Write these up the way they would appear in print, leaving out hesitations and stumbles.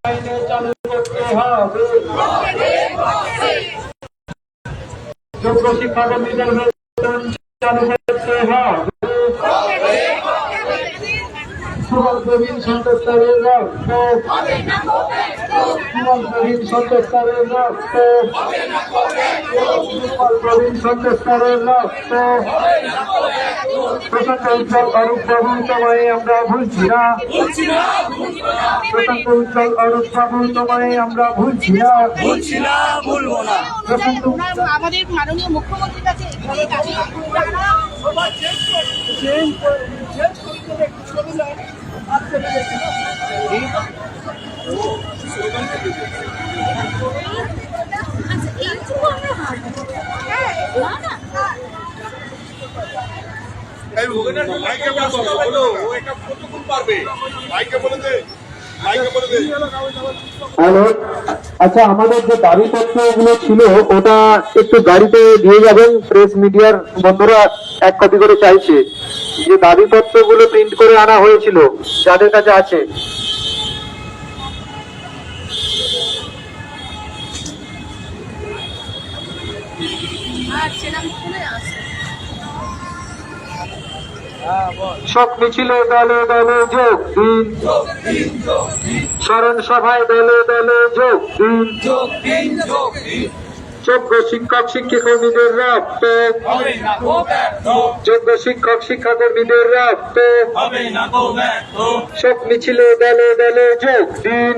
আইনে চালু করতে হবে, যোগ্য শিক্ষাকর্মীদের বেতন চালু করতে হবে, সুবল প্রবীণ সন্ত্রাসের রক্ত, সুবল প্রবীণ সন্ত্রাসের রক্ত, সুবল প্রবীণ সন্ত্রাসের রক্ত, প্রশান্ত উজ্জ্বল অরূপ বাবু তোমায় আমরা ভুলছি না, প্রশান্ত উজ্জ্বল অরূপ বাবু তোমায় আমরা ভুলছি না, ভুলবো না। আমাদের মাননীয় মুখ্যমন্ত্রীর কাছে হ্যালো, আচ্ছা আমাদের যে দাবিপত্র গুলো ছিল ওটা একটু গাড়িতে দিয়ে যাবেন। প্রেস মিডিয়ার বন্ধুরা এক কপি করে চাইছে, যে দাবিপত্র গুলো প্রিন্ট করে আনা হয়েছিল যাদের কাছে আছে। শোক মিছিলে দলে দলে যোগ দিন, স্মরণ সভায় দলে দলে যোগ দিন, যোগ্য শিক্ষক শিক্ষাকর্মীদের রক্ত, যোগ্য শিক্ষক শিক্ষাকর্মীদের রক্ত, শোক মিছিলে দলে দলে যোগ দিন,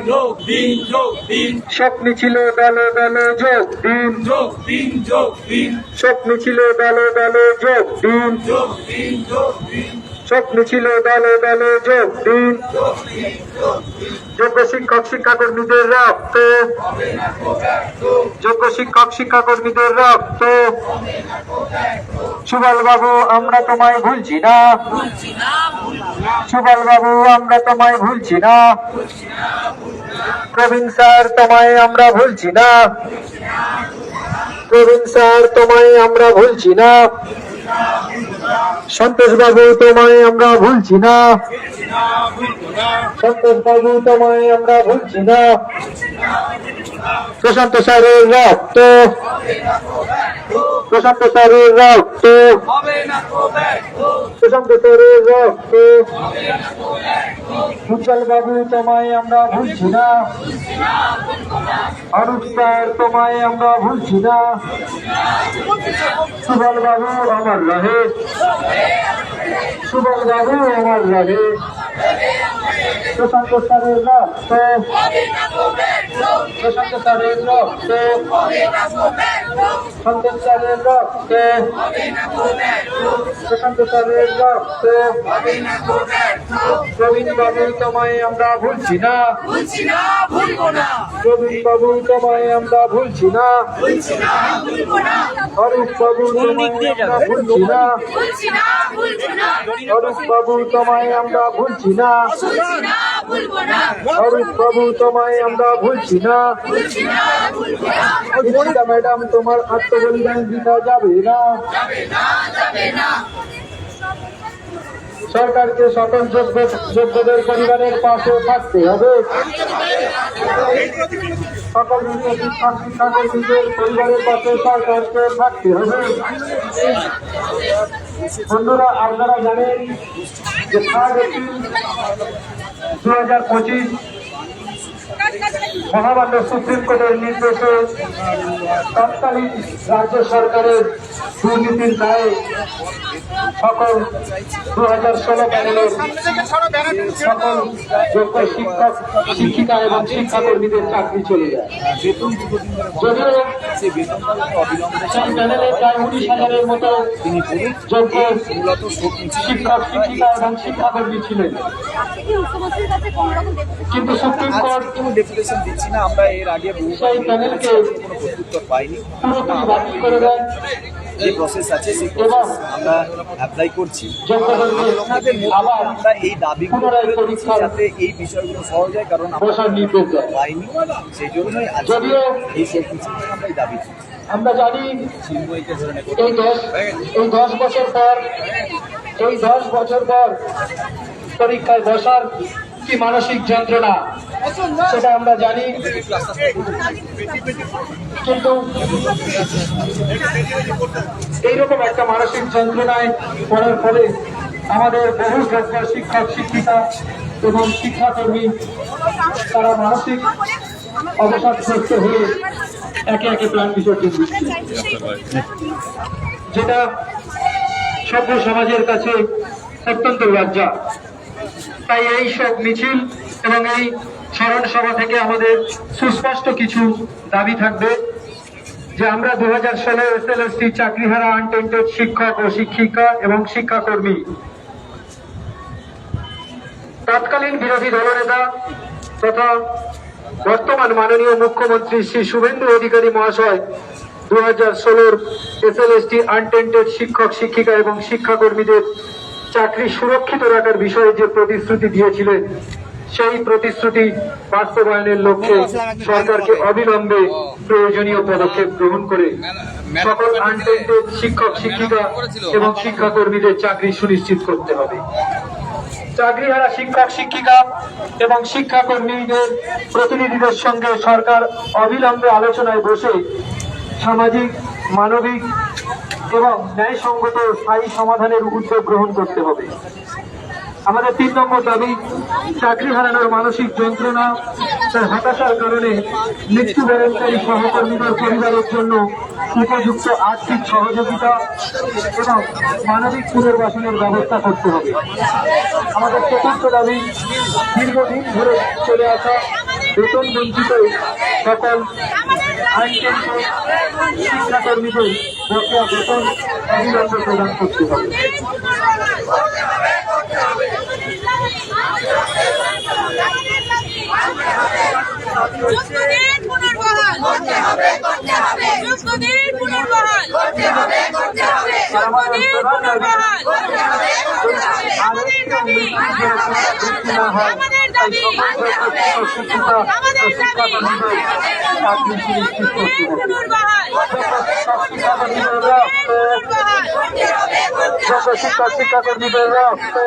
শোক মিছিলে দলে দলে যোগ দিন, শোক মিছিলে দলে দলে যোগ দিন, শোক মিছিলে দলে দলে যোগ দিন, যোগ্য শিক্ষক শিক্ষাকর্মীদের রক্ত, যোগ্য শিক্ষক শিক্ষাকর্মীদের রক্ত, সুবল বাবু আমরা তোমায় ভুলছি না, সুবল বাবু আমরা তোমায় ভুলছি না, প্রবীণ স্যার তোমায় আমরা ভুলছি না, প্রবীণ স্যার তোমায় আমরা ভুলছি না, সন্তোষ বাবু তোমায় আমরা ভুলছি না, সন্তোষ বাবু তোমায় আমরা ভুলছি না, প্রশান্ত স্যারের রক্ত, প্রশান্ত স্যারের রক্ত, প্রশান্ত স্যারের রক্ত, উজ্জ্বল বাবু তোমায় আমরা ভুলছি না, অরূপ স্যার তোমায় আমরা ভুলছি না, সুবল বাবু আমার রহে, সুবল বাবু আমার রহে, প্রশান্ত স্যারের রক্ত, প্রশান্ত স্যারের রক্ত, সন্তোষ স্যারের রক্ত, প্রশান্ত স্যারের রক্ত, প্রবীণ বাবু তোমায় আমরা ভুলছি না, প্রবীণ বাবু তোমায় আমরা ভুলছি না, অরূপ বাবু তোমায় আমরা ভুলছি না, অরূপ বাবু তোমায় আমরা ভুলছি না, অরূপ বাবু তোমায় আমরা ভুলছি না, ম্যাডাম তোমার আত্মবলিদান দিতে যাবে না, সরকারকে সকল যোগ্যদের পরিবারের পাশে থাকতে হবে, সকল শিক্ষক শিক্ষাকর্মীদের পরিবারের পাশে সরকারকে থাকতে হবে। বন্ধুরা আপনারা জানেন যে 3 এপ্রিল 2025 মহামান্য সুপ্রিম কোর্টের নির্দেশে তৎকালীন রাজ্য সরকারের দুর্নীতির দায়ে সকল 2016 প্যানেলের সকল যোগ্য শিক্ষক শিক্ষিকা এবং শিক্ষাকর্মীদের চাকরি চলে যায়। যদিও সেই প্যানেলের প্রায় 19,000-এর মতো যোগ্য শিক্ষক শিক্ষিকা এবং শিক্ষাকর্মী ছিলেন, কিন্তু সুপ্রিম কোর্ট ডেপুটেশন দিচ্ছি না, আমরা এর আগে সেই প্যানেলকে কোনো প্রত্যুত্তর পাইনি, পুরোপুরি বাতিল করে দেন। যে প্রসেস আছে সেই প্রসেস আমরা অ্যাপ্লাই করছি। আপনাদের আবার আমরা এই দাবিগুলো করছি যাতে এই বিষয়গুলো সহজ হয়, কারণ আমরা পাইনি, সেই জন্যই যদিও এই শেষ আমরা এই দাবি আমরা জানি এই 10 বছর পর পরীক্ষায় বসার কি মানসিক যন্ত্রণা সেটা আমরা জানি, কিন্তু এইরকম একটা মানসিক যন্ত্রণায় পড়ার ফলে আমাদের বহু যোগ্য শিক্ষক শিক্ষিকা এবং শিক্ষাকর্মী তারা মানসিক অবসাদগ্রস্ত হয়ে একে একে প্রাণ বিসর্জন দিচ্ছে, যেটা সভ্য সমাজের কাছে অত্যন্ত লজ্জা। তাই এই সব মিছিল এবং এই স্মরণ সভা থেকে আমাদের সুস্পষ্ট কিছু দাবি থাকবে, যে আমরা 2016 SLST চাকরিহারা আনটেন্টেড শিক্ষক ও শিক্ষিকা এবং শিক্ষাকর্মী তৎকালীন বিরোধী দলনেতা তথা বর্তমান মাননীয় মুখ্যমন্ত্রী শ্রী শুভেন্দু অধিকারী মহাশয় 2016 SLST আনটেন্টেড শিক্ষক শিক্ষিকা এবং শিক্ষাকর্মীদের চাকরি সুরক্ষিত রাখার বিষয়ে যে প্রতিশ্রুতি দিয়েছিলেন, সেই প্রতিশ্রুতি বাস্তবায়নের লক্ষ্যে সরকারকে অবিলম্বে প্রয়োজনীয় পদক্ষেপ গ্রহণ করে সকল আনটেন্টেড শিক্ষক শিক্ষিকা এবং শিক্ষাকর্মীদের চাকরি সুনিশ্চিত করতে হবে। চাকরিহারা শিক্ষক শিক্ষিকা এবং শিক্ষাকর্মীদের প্রতিনিধিদের সঙ্গে সরকার অবিলম্বে আলোচনায় বসে সামাজিক, মানবিক এবং ন্যায়সঙ্গত স্থায়ী সমাধানের উদ্যোগ গ্রহণ করতে হবে। আমাদের 3 নম্বর দাবি, চাকরি হারানোর মানসিক যন্ত্রণা তার হতাশার কারণে মৃত্যুবরণকারী সহকর্মীদের পরিবারের জন্য উপযুক্ত আর্থিক সহযোগিতা এবং মানবিক পুনর্বাসনের ব্যবস্থা করতে হবে। আমাদের 4র্থ দাবি, দীর্ঘদিন ধরে চলে আসা বেতন বঞ্চিত সকল আনটেন্টেড শিক্ষাকর্মীদের বকেয়া বেতন অবিলম্বে প্রদান করতে হবে। শিক্ষাকর্মীদের রক্তে,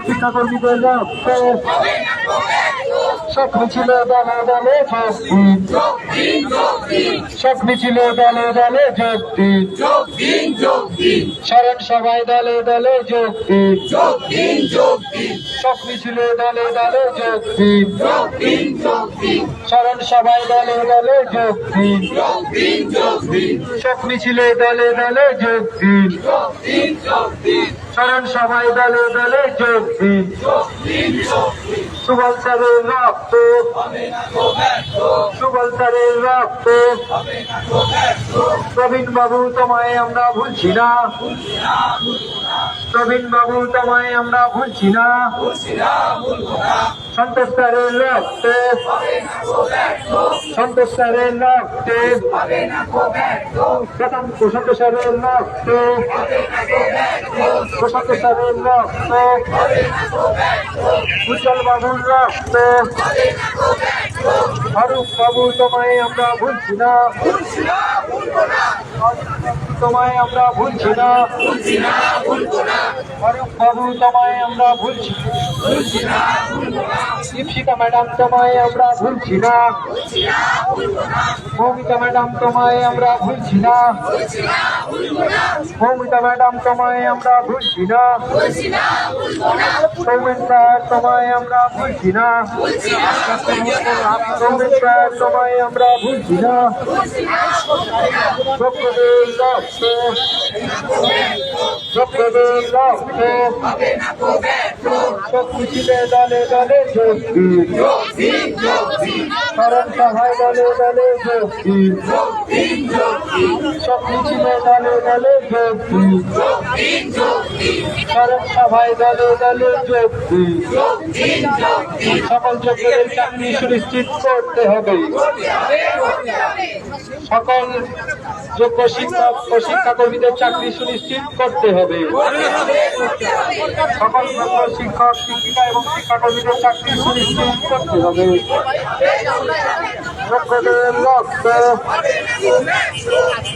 শিক্ষাকর্মীদের রক্তে সব মিছিলে দলে দলে যোগ দিন, সব মিছিলে দলে দলে যোগ দিন, স্মরণ সভায় দলে দলে যোগ দিন, সব মিছিলে দলে দলে যোগ দিন, স্মরণ সভায় দলে দলে যোগ দিন, সব মিছিলে দলে দলে যোগ দিন, স্মরণ সভায় দলে দলে যোগ দিন। সুবল স্যারের রক্ত, সুবল স্যারের রক্ত, প্রবীণ বাবু তোমায় আমরা ভুলছি না, প্রবীণ বাবু তোমায় আমরা ভুলছি না, সন্তোষ স্যারের রক্তে, সন্তোষ স্যারের রক্তে, প্রশান্ত স্যারের রক্তে, প্রশান্ত স্যারের রক্তে, উজ্জ্বল বাবুর রক্তে, ফারুক বাবু তোমায় আমরা ভুলছি না, তোমায় আমরা ভুলছি না, ফারুক বাবু তোমায় আমরা ভুলছি, দীপশিকা ম্যাডাম তোমায় আমরা ভুলছি না, মৌমিতা ম্যাডাম তোমায় আমরা ভুলছি না, মৌমিতা ম্যাডাম তোমায় আমরা ভুলছি না, সৌমেন স্যার তোমায় আমরা ভুলছি না, সৌমেন স্যার তোমায় আমরা ভুলছি না, সত্যদেব রক্ত, সত্যদেব রক্ত, সব মিছিলে দলে দলে যোগ দিন, স্মরণ সভায় দলে দলে যোগ দিন, সব মিছিলে দলে দলে যোগ দিন, স্মরণ সভায় দলে দলে যোগ দিন। সকল যোগ্যদের চাকরি সুনিশ্চিত করতে হবে, সকল যোগ্য শিক্ষক ও শিক্ষাকর্মীদের চাকরি সুনিশ্চিত করতে হবে, সকল যোগ্য শিক্ষক শিক্ষিকা এবং শিক্ষাকর্মীদের চাকরি সুনিশ্চিত করতে হবে। যোগ্যদের রক্ত,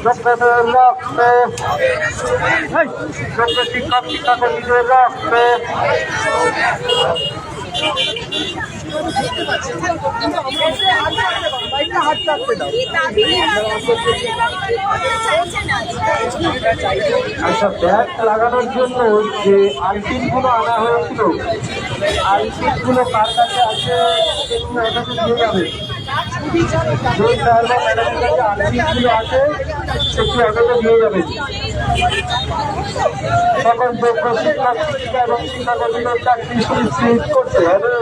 যোগ্যদের রক্ত, যোগ্য শিক্ষক শিক্ষাকর্মীদের রক্ত। আচ্ছা, ব্যাগ লাগানোর জন্য যে আইটেম গুলো আনা হয়েছিল, আইটেম গুলো কার কাছে আছে একটু এটাকে দিয়ে যাবে। যে স্যার বা ম্যাডামের কাছে আইটেম গুলো আছে একটু এটাকে দিয়ে যাবে। সকল যোগ্য শিক্ষক শিক্ষিকা এবং শিক্ষাকর্মীদের চাকরি সুনিশ্চিত করতে হবে।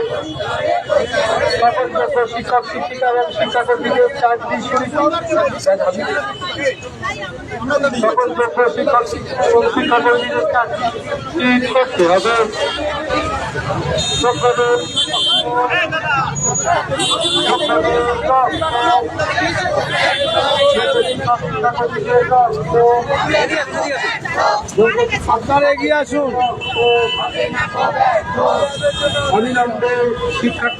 সকল যোগ্য শিক্ষক শিক্ষিকা এবং শিক্ষাকর্মীদের চাকরি সুনিশ্চিত, সকল যোগ্য শিক্ষক শিক্ষিকা এবং শিক্ষাকর্মীদের চাকরি করতে হবে। যোগ্যদের আপনারা এগিয়ে আসুন। অবিলম্বে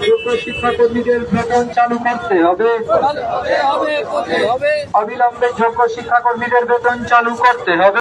যোগ্য শিক্ষাকর্মীদের বেতন চালু করতে হবে। অবিলম্বে যোগ্য শিক্ষাকর্মীদের বেতন চালু করতে হবে।